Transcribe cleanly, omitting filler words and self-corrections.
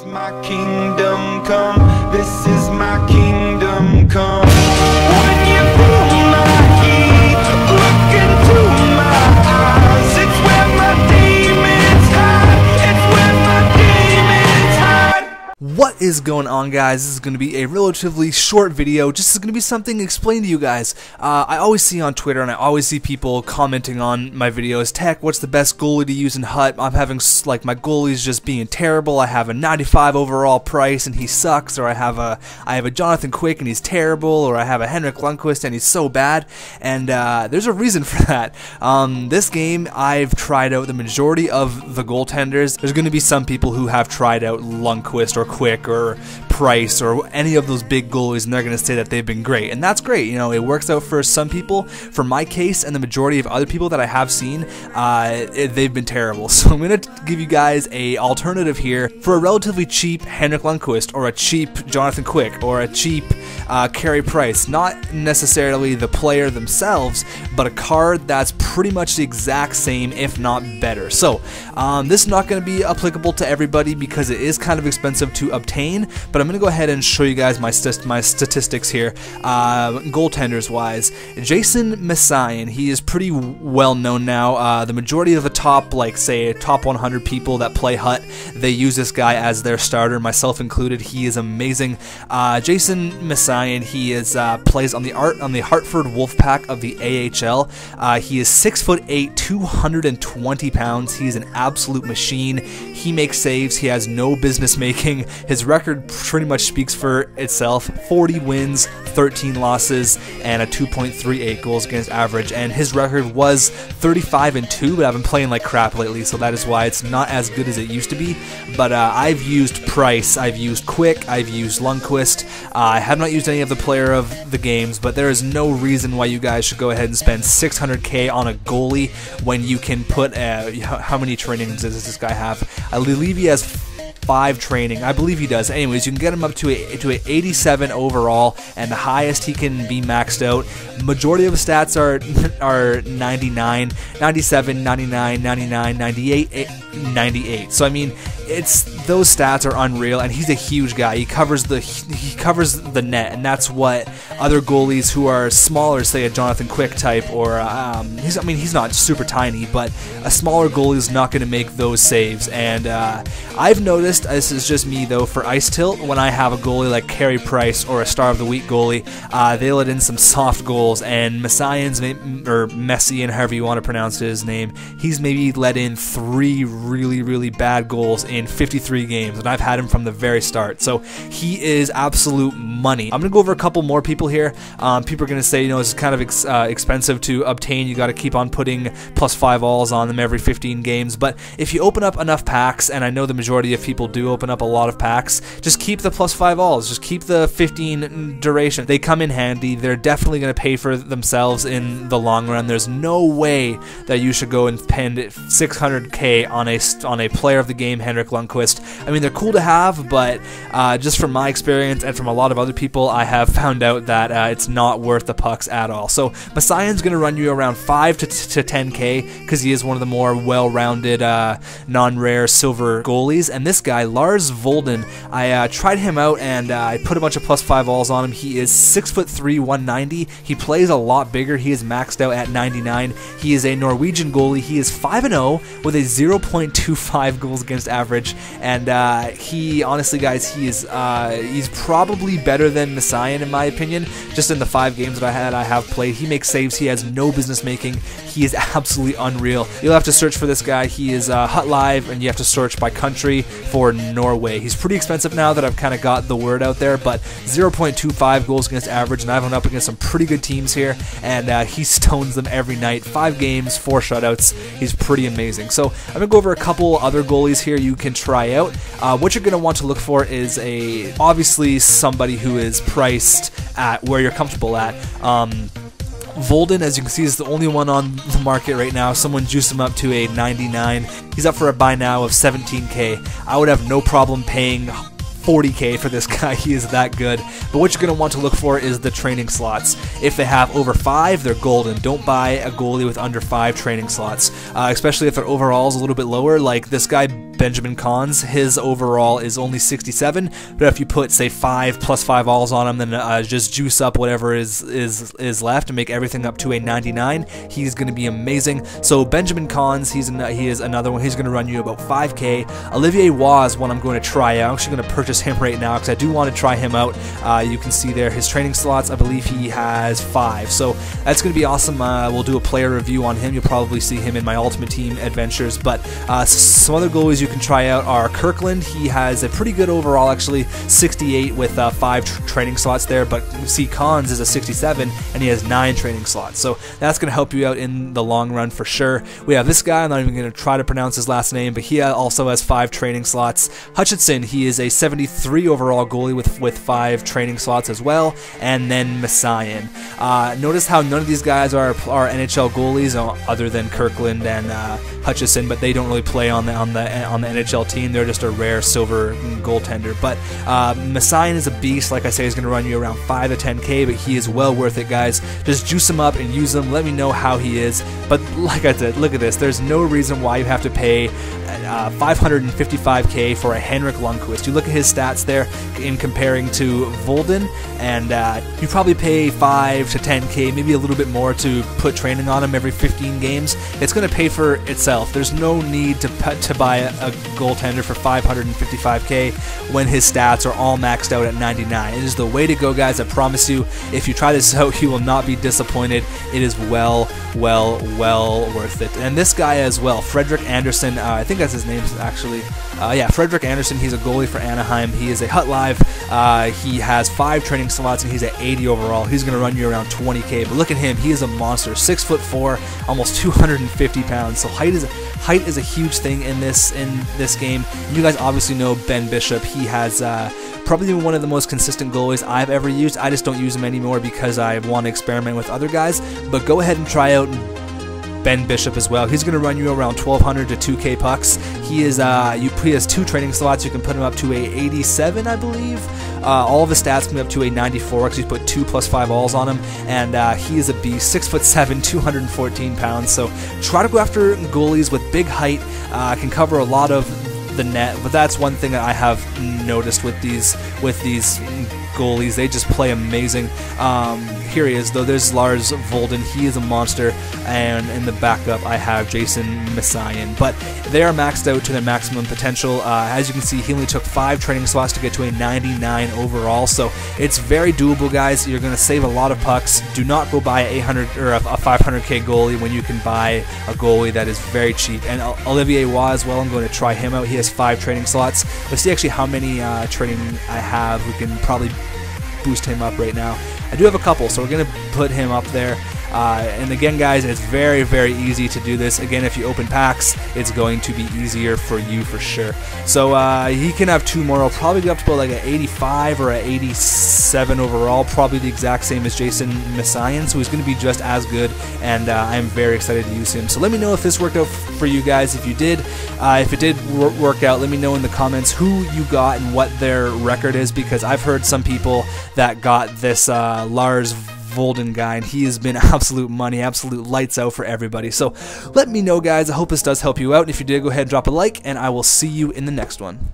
is my kingdom come. This is my kingdom come. When you feel my heat, look into my eyes. It's where my demons hide. It's where my demons hide. What is going on, guys? This is going to be a relatively short video. Just is going to be something explained to you guys. I always see on Twitter and I always see people commenting on my videos, Tech, what's the best goalie to use in HUT? I'm having, like, my goalie's just being terrible. I have a 95 overall price and he sucks, or I have a Jonathan Quick and he's terrible, or I have a Henrik Lundqvist and he's so bad. And there's a reason for that. This game, I've tried out the majority of the goaltenders. There's going to be some people who have tried out Lundqvist or Quick or Price or any of those big goalies, and they're going to say that they've been great, and that's great. You know, it works out for some people. For my case and the majority of other people that I have seen, they've been terrible. So I'm going to give you guys a alternative here for a relatively cheap Henrik Lundqvist, or a cheap Jonathan Quick, or a cheap Carey Price. Not necessarily the player themselves, but a card that's pretty much the exact same, if not better. So this is not going to be applicable to everybody because it is kind of expensive to obtain, but I'm going to go ahead and show you guys my statistics here, goaltenders wise. Jason Messiaen, he is pretty well known now. The majority of the top, like say top 100 people that play HUT, they use this guy as their starter, myself included. He is amazing. Jason Messiaen, he is plays on the Hartford Wolfpack of the AHL. He is 6'8", 220 pounds. He's an absolute machine. He makes saves. He has no business making. His record pretty much speaks for itself. 40 wins, 13 losses, and a 2.38 goals against average. And his record was 35-2, but I've been playing like crap lately, so that is why it's not as good as it used to be. But I've used Price, I've used Quick, I've used Lundqvist. I have not used any of the player of the games, but there is no reason why you guys should go ahead and spend $600K on a goalie when you can put how many trainings does this guy have? I believe he has 5 training. I believe he does. Anyways, you can get him up to a 87 overall, and the highest he can be maxed out. Majority of the stats are 99, 97, 99, 99, 98, 98. So I mean, those stats are unreal, and he's a huge guy. He covers the net, and that's what other goalies who are smaller, say a Jonathan Quick type, or he's not super tiny, but a smaller goalie is not going to make those saves. And I've noticed, this is just me though, for Ice Tilt, when I have a goalie like Carey Price or a Star of the Week goalie, they let in some soft goals, and Messiaen's or Messiaen, however you want to pronounce his name, he's maybe let in 3 really bad goals in 53 games, and I've had him from the very start. So he is absolute money. I'm gonna go over a couple more people here. People are gonna say, you know, it's kind of expensive to obtain. You got to keep on putting +5 alls on them every 15 games. But if you open up enough packs, and I know the majority of people do open up a lot of packs, just keep the +5 alls. Just keep the 15 duration. They come in handy. They're definitely gonna pay for themselves in the long run. There's no way that you should go and spend $600K on a player of the game, Henrik Lundqvist. I mean, they're cool to have, but just from my experience and from a lot of other people, I have found out that it's not worth the pucks at all. So Messiaen's going to run you around 5 to 10K because he is one of the more well-rounded, non-rare silver goalies. And this guy, Lars Vuelven, I tried him out and I put a bunch of +5 alls on him. He is 6'3", 190. He plays a lot bigger. He is maxed out at 99. He is a Norwegian goalie. He is 5-0 with a 0.25 goals against average, and he, honestly guys, he's probably better than Messiaen in my opinion. Just in the 5 games that I have played, he makes saves. He has no business making. He is absolutely unreal. You'll have to search for this guy. He is HUT Live, and you have to search by country for Norway. He's pretty expensive now that I've kind of got the word out there, but 0.25 goals against average, and I've went up against some pretty good teams here, and he stones them every night. 5 games, 4 shutouts. He's pretty amazing. So I'm gonna go over a couple other goalies here you can try out. What you're going to want to look for is obviously somebody who is priced at where you're comfortable at. Vuelven, as you can see, is the only one on the market right now. Someone juiced him up to a 99. He's up for a buy now of 17K. I would have no problem paying 40k for this guy. He is that good. But what you're going to want to look for is the training slots. If they have over 5, they're golden. Don't buy a goalie with under 5 training slots, especially if their overall is a little bit lower. Like this guy Benjamin Cons, his overall is only 67, but if you put say 5 plus 5 alls on him, then just juice up whatever is left and make everything up to a 99, he's going to be amazing. So Benjamin Cons, he is another one. He's going to run you about 5k. Olivier Waugh is one I'm going to try out. I'm actually going to purchase him right now because I do want to try him out. You can see there his training slots, I believe he has 5, so that's going to be awesome. We'll do a player review on him. You'll probably see him in my Ultimate Team adventures. But some other goalies you can try out are Kirkland. He has a pretty good overall, actually 68 with 5 training slots there, but you see Cons is a 67 and he has 9 training slots, so that's going to help you out in the long run for sure. We have this guy, I'm not even going to try to pronounce his last name, but he also has 5 training slots. Hutchinson, he is a 73 overall goalie with 5 training slots as well, and then Messiaen. Notice how none of these guys are NHL goalies other than Kirkland and Hutchison, but they don't really play on the NHL team. They're just a rare silver goaltender. But Messiaen is a beast. Like I say, he's going to run you around 5 to 10k, but he is well worth it, guys. Just juice him up and use him. Let me know how he is. But like I said, look at this. There's no reason why you have to pay 555k for a Henrik Lundqvist. You look at his stats there in comparing to Vuelven, and you probably pay 5 to 10k, maybe a little bit more to put training on him every 15 games. It's going to pay for itself. There's no need to buy a goaltender for 555k when his stats are all maxed out at 99. It is the way to go, guys. I promise you, if you try this out, you will not be disappointed. It is well worth it. And this guy as well, Fredrik Andersson, I think that's his name actually. Yeah, Fredrik Andersson, he's a goalie for Anaheim. He is a HUT Live. He has 5 training slots and he's at 80 overall. He's going to run you around 20k, but look at him. He is a monster, 6'4", almost 250 pounds. So height is a huge thing in this game. And you guys obviously know Ben Bishop. He has probably one of the most consistent goalies I've ever used. I just don't use him anymore because I want to experiment with other guys. But go ahead and try out Ben Bishop as well. He's going to run you around 1,200 to 2k pucks. He has 2 training slots. You can put him up to a 87, I believe. All of his stats can be up to a 94 because you put 2 plus 5 alls on him, and he is a beast, 6'7", 214 pounds. So try to go after goalies with big height. Can cover a lot of the net, but that's one thing that I have noticed with these goalies. They just play amazing. Here he is, though. There's Lars Vuelven. He is a monster. And in the backup, I have Jason Messiaen. But they are maxed out to their maximum potential. As you can see, he only took 5 training slots to get to a 99 overall. So it's very doable, guys. You're going to save a lot of pucks. Do not go buy a 800 or a 500k goalie when you can buy a goalie that is very cheap. And Olivier Waugh as well. I'm going to try him out. He has 5 training slots. Let's see actually how many training I have. We can probably boost him up right now. I do have a couple, so we're going to put him up there. And again, guys, it's very easy to do this. Again, if you open packs, it's going to be easier for you for sure. So he can have 2 more. I'll probably get up to about like an 85 or an 87 overall, probably the exact same as Jason Messiaen, so he's going to be just as good, and I'm very excited to use him. So let me know if this worked out for you guys. If you did, if it did work out, let me know in the comments who you got and what their record is, because I've heard some people that got this Lars Vuelven guy, and he has been absolute money, absolute lights out for everybody. So let me know, guys. I hope this does help you out. If you did, go ahead and drop a like, and I will see you in the next one.